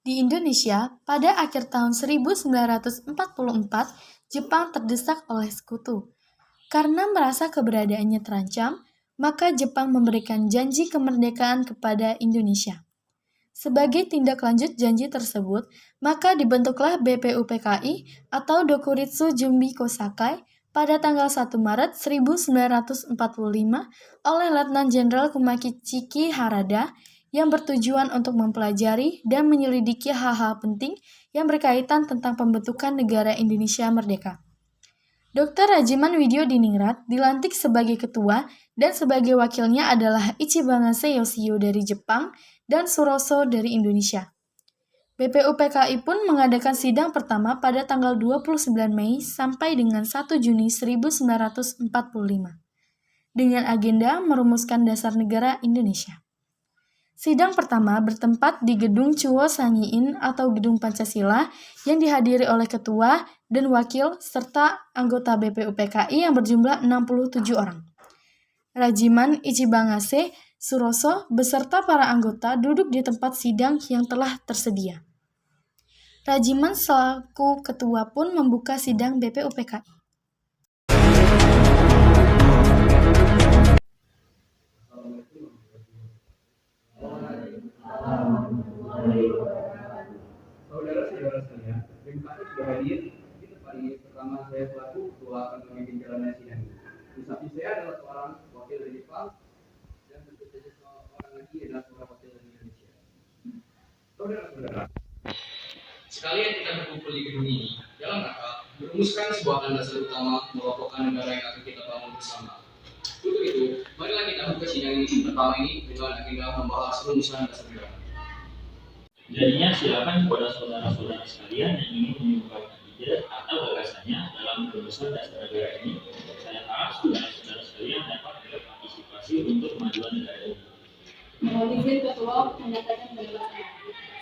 Di Indonesia, pada akhir tahun 1944, Jepang terdesak oleh sekutu. Karena merasa keberadaannya terancam, maka Jepang memberikan janji kemerdekaan kepada Indonesia. Sebagai tindak lanjut janji tersebut, maka dibentuklah BPUPKI atau Dokuritsu Jumbi Kosakai pada tanggal 1 Maret 1945 oleh Letnan Jenderal Kumakichiki Harada yang bertujuan untuk mempelajari dan menyelidiki hal-hal penting yang berkaitan tentang pembentukan negara Indonesia merdeka. Dr. Rajiman Widyodiningrat dilantik sebagai ketua dan sebagai wakilnya adalah Ichibangase Yoshio dari Jepang dan Suroso dari Indonesia. BPUPKI pun mengadakan sidang pertama pada tanggal 29 Mei sampai dengan 1 Juni 1945 dengan agenda merumuskan dasar negara Indonesia. Sidang pertama bertempat di Gedung Chuo Sangiin atau Gedung Pancasila yang dihadiri oleh ketua dan wakil serta anggota BPUPKI yang berjumlah 67 orang. Rajiman Ichibangase Suroso beserta para anggota duduk di tempat sidang yang telah tersedia. Rajiman selaku ketua pun membuka sidang BPUPKI. Saudara-saudara sekalian, terima kasih sudah hadir di tempat ini pertama saya selaku ketua akan memimpin jalannya sidang ini. Di samping saya adalah seorang wakil dari Jepang dan tentu saja seorang lagi adalah seorang wakil dari Indonesia. Saudara-saudara, sekalian kita berkumpul di gedung ini dalam rangka merumuskan sebuah landasan utama mengokohkan negara yang akan kita bangun bersama. Untuk itu, marilah kita buka sidang ini pertama ini dengan agenda membahas rumusan dasar negara. Jadinya silakan kepada saudara-saudara sekalian yang ingin menyumbangkan ide atau gagasannya dalam rumusan dasar negara ini. Saya harap saudara-saudara sekalian dapat berpartisipasi untuk kemajuan negara ini. Mohon izin ketua untuk menyatakan gagasannya.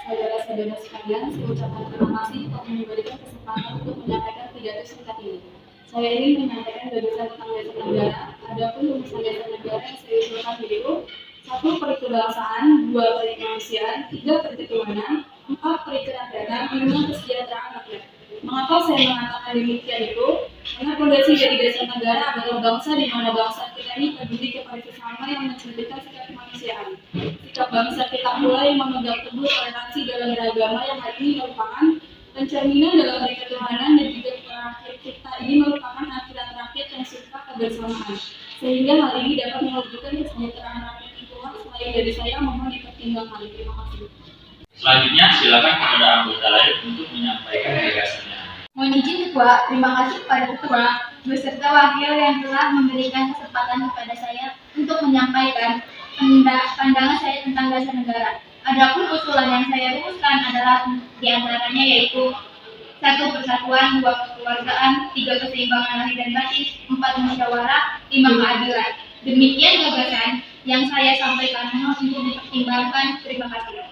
Saudara-saudara sekalian, saya ucapkan terima kasih telah memberikan kesempatan untuk menyampaikan pidato singkat ini. Saya ingin menyampaikan gagasan tentang dasar negara. Adapun rumusan dasar negara yang saya usulkan yaitu 1. Perikebangsaan, 2. Perikemanusiaan, 3. Perketuhanan, 4. Perikerakyatan, 5. Kesejahteraan rakyat. Mengapa saya mengatakan demikian itu? Karena fondasi dari dasar negara adalah bangsa di mana bangsa kita ini peduli kepada sesama yang mencerminkan sikap kemanusiaan. Sikap bangsa kita pula yang memegang teguh toleransi dalam beragama yang hari ini merupakan pencerminan dalam perketuhanan dan juga terakhir kita ini merupakan akhirat rakyat yang suka kebersamaan. Sehingga hal ini dapat mewujudkan kesejahteraan rakyat. Selain dari saya, mohon dipertimbangkan. Terima kasih. Selanjutnya, silakan kepada anggota lain untuk menyampaikan gagasannya. Mohon izin ketua, terima kasih kepada ketua beserta wakil yang telah memberikan kesempatan kepada saya untuk menyampaikan pandangan saya tentang dasar negara. Adapun usulan yang saya rumuskan adalah diantaranya yaitu 1. Persatuan, 2. Kekeluargaan, 3. Keseimbangan lahir dan batin, 4. Musyawarah, 5. Keadilan. Demikian gagasan yang saya sampaikan, mohon untuk dipertimbangkan. Terima kasih.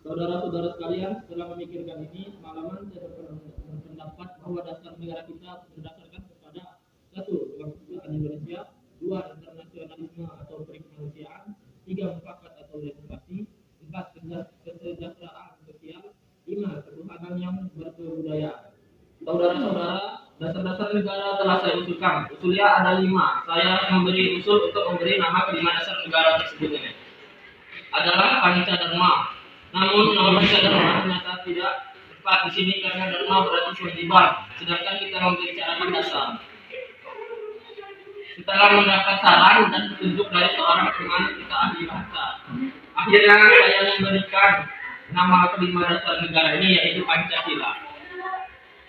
Saudara-saudara sekalian, setelah memikirkan ini, malaman saya berpendapat bahwa dasar negara kita berdasarkan kepada 1. Konstitusi Indonesia, 2. Internasionalisme atau perikemanusiaan, 3. Mufakat atau demokrasi, 4. Kesejahteraan sosial, 5. Ketuhanan yang berkebudayaan. Saudara-saudara, dasar-dasar negara telah saya usulkan. Usulnya ada 5. Saya memberi usul untuk memberi nama kelima dasar negara tersebut ini adalah Pancadharma. Namun nama Pancadharma ternyata tidak tepat di sini karena dharma berarti kewajiban, sedangkan kita membicarakan dasar. Setelah mendapat saran dan petunjuk dari seorang teman kita ahli bahasa, akhirnya saya memberikan nama kelima dasar negara ini yaitu Pancasila.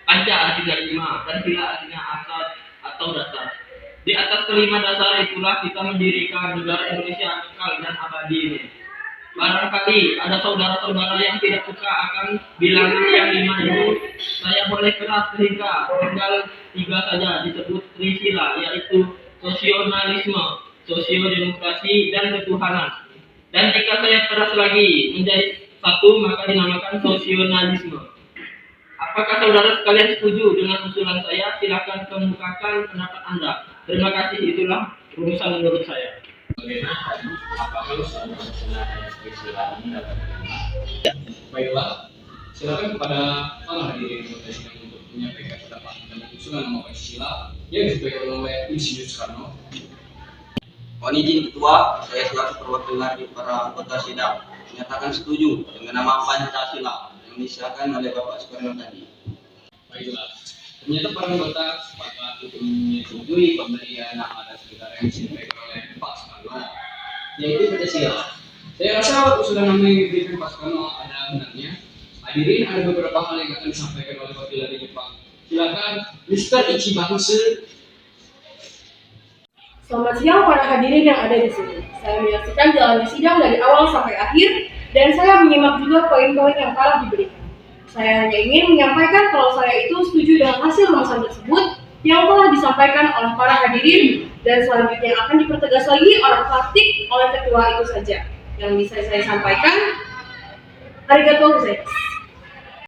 Panca artinya 5 dan sila artinya asal atau dasar. Di atas kelima dasar itulah kita mendirikan negara Indonesia kekal dan abadi ini. Barangkali ada saudara-saudara yang tidak suka akan bilangan yang 5 itu. Saya boleh keras sehingga tinggal 3 saja disebut Trisila, yaitu sosionalisme, sosiodemokrasi, dan ketuhanan. Dan jika saya keras lagi menjadi 1 maka dinamakan sosionalisme. Apakah saudara sekalian setuju dengan usulan saya? Silakan kemukakan pendapat Anda. Terima kasih, itulah rumusan menurut saya. Bagaimana tadi? Apakah saudara-saudara yang bersila ini dapat menerima? Baiklah, silakan kepada para hadirin yang sidang untuk menyampaikan pendapat dan usulan nama Pancasila yang disampaikan oleh Insinyur Soekarno. Mohon izin Ketua, saya selaku perwakilan dari para anggota sidang menyatakan setuju dengan nama Pancasila yang disahkan oleh Bapak Soekarno tadi. Baiklah, ternyata para anggota sepakat untuk menyetujui pemberian nama atas negara yang disampaikan oleh Pak Soekarno, yaitu Pancasila. Saya rasa usulan nama yang diberikan Pak Soekarno ada benarnya. Hadirin, ada beberapa hal yang akan disampaikan oleh wakil dari Jepang. Silakan, Mr. Ichibahuse. Selamat siang para hadirin yang ada di sini. Saya menyaksikan jalannya sidang dari awal sampai akhir dan saya menyimak juga poin-poin yang telah diberikan. Saya hanya ingin menyampaikan kalau saya itu setuju dengan hasil rumusan tersebut yang telah disampaikan oleh para hadirin dan selanjutnya akan dipertegas lagi oleh praktik oleh ketua itu saja. Yang bisa saya sampaikan, arigatou gozaimasu.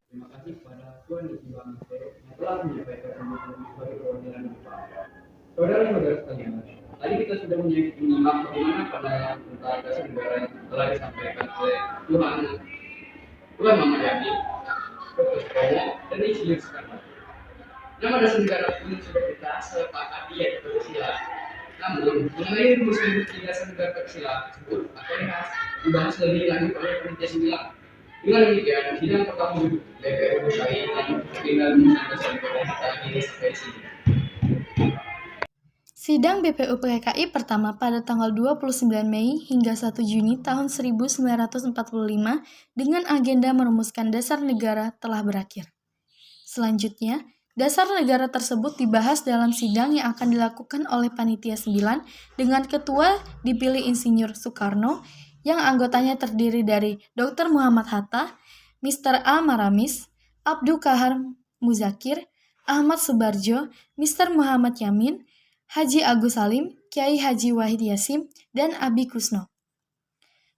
Terima kasih kepada Tuan Ichibahuse yang telah menyampaikan pembukaan sebagai perwakilan Jepang. Saudara-saudara sekalian, tadi kita sudah menyimak bagaimana pada tentang dasar negara yang telah disampaikan oleh Tuan Muhammad Yamin, Dr. Sutomo, dan Insinyur Soekarno. Nama dasar negara pun sudah kita sepakati yaitu Pancasila. Namun, mengenai rumus dasar negara Pancasila tersebut akan dibahas lebih lanjut oleh Panitia 9. Dengan demikian, sidang pertama duduk DPR DKI dan tinggal rumusan dasar negara kita ini sampai di sini. Sidang BPU PKI pertama pada tanggal 29 Mei hingga 1 Juni tahun 1945 dengan agenda merumuskan dasar negara telah berakhir. Selanjutnya, dasar negara tersebut dibahas dalam sidang yang akan dilakukan oleh Panitia 9 dengan ketua dipilih Insinyur Soekarno yang anggotanya terdiri dari Dr. Muhammad Hatta, Mr. A. Maramis, Abdul Kahar Muzakir, Ahmad Subarjo, Mr. Muhammad Yamin, Haji Agus Salim, Kiai Haji Wahid Yasim, dan Abi Kusno.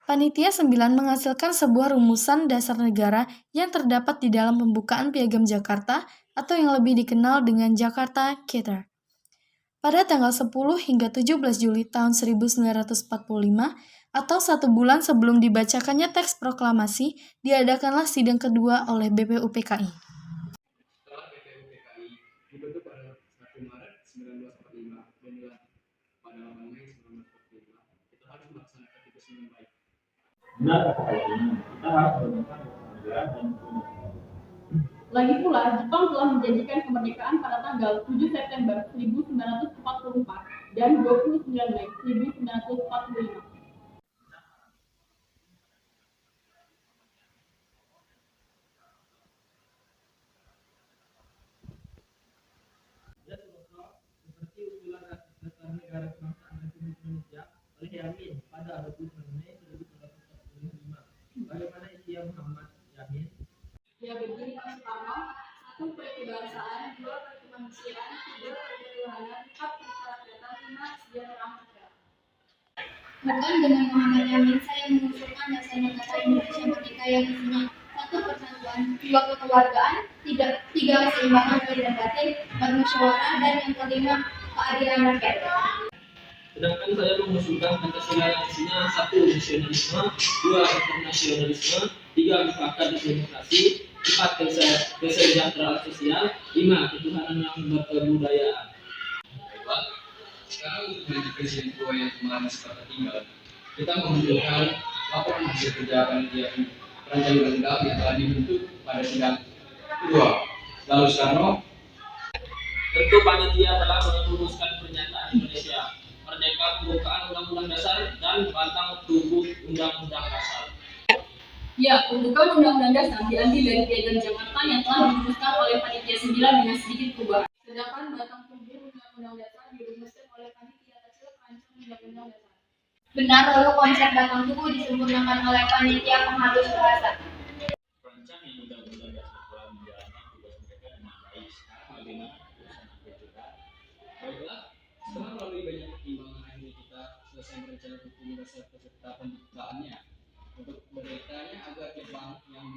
Panitia 9 menghasilkan sebuah rumusan dasar negara yang terdapat di dalam pembukaan Piagam Jakarta atau yang lebih dikenal dengan Jakarta Charter. Pada tanggal 10 hingga 17 Juli tahun 1945 atau 1 bulan sebelum dibacakannya teks proklamasi, diadakanlah sidang kedua oleh BPU PKI. Setelah BPU PKI dibentuk pada 1 Maret 1945 dan dilantik pada 8 Mei 1945, kita harus melaksanakan tugas dengan baik. Benar kata ini, kita harus menemukan negara dan negara. Lagi pula, Jepang telah menjanjikan kemerdekaan pada tanggal 7 September 1944 dan 29 Mei 1945. Seperti usulan dasar negara kebangsaan Republik Indonesia oleh Yamin pada 29 Mei 1945. Bagaimana Isya Muhammad Yamin? Ya begini Pak Soekarno, 1 kebangsaan, 2 kemanusiaan, 3 ketuhanan, 4 kerakyatan, 5 kesejahteraan negara. Bukan dengan Muhammad Yamin, saya mengusulkan dasar negara Indonesia merdeka yang isinya 1 persatuan, 2 kekeluargaan, 3 keseimbangan lahir dan batin, 4 musyawarah, dan yang kelima keadilan rakyat. Sedangkan saya mengusulkan Pancasila yang isinya 1 nasionalisme, 2 internasionalisme, 3 mufakat demokrasi, 4 kesejahteraan sosial, 5 ketuhanan yang berkebudayaan. Baiklah, sekarang untuk melanjutkan sidang kedua yang kemarin sempat tinggal, kita mengumpulkan laporan hasil kerja panitia perancang undang-undang yang telah dibentuk pada sidang kedua. Lalu Soekarno, Tentu panitia telah merumuskan pernyataan Indonesia merdeka pembukaan Undang-Undang Dasar dan batang tubuh Undang-Undang Dasar. Ya, pembukaan Undang-Undang Dasar diambil dari Piagam Jakarta yang telah dirumuskan oleh Panitia 9 dengan sedikit perubahan. Sedangkan batang tubuh Undang-Undang Dasar dirumuskan oleh Panitia kecil perancang Undang-Undang Dasar. Benar, lalu konsep batang tubuh disempurnakan oleh panitia penghalus bahasa. Perancang yang undang-undang dasar telah menjalankan tugas mereka dengan baik. Sekarang bagaimana urusan juga? baiklah, setelah melalui banyak pertimbangan akhirnya kita selesai merencanakan hukum dasar beserta pembukaannya untuk beritanya agar Jepang yang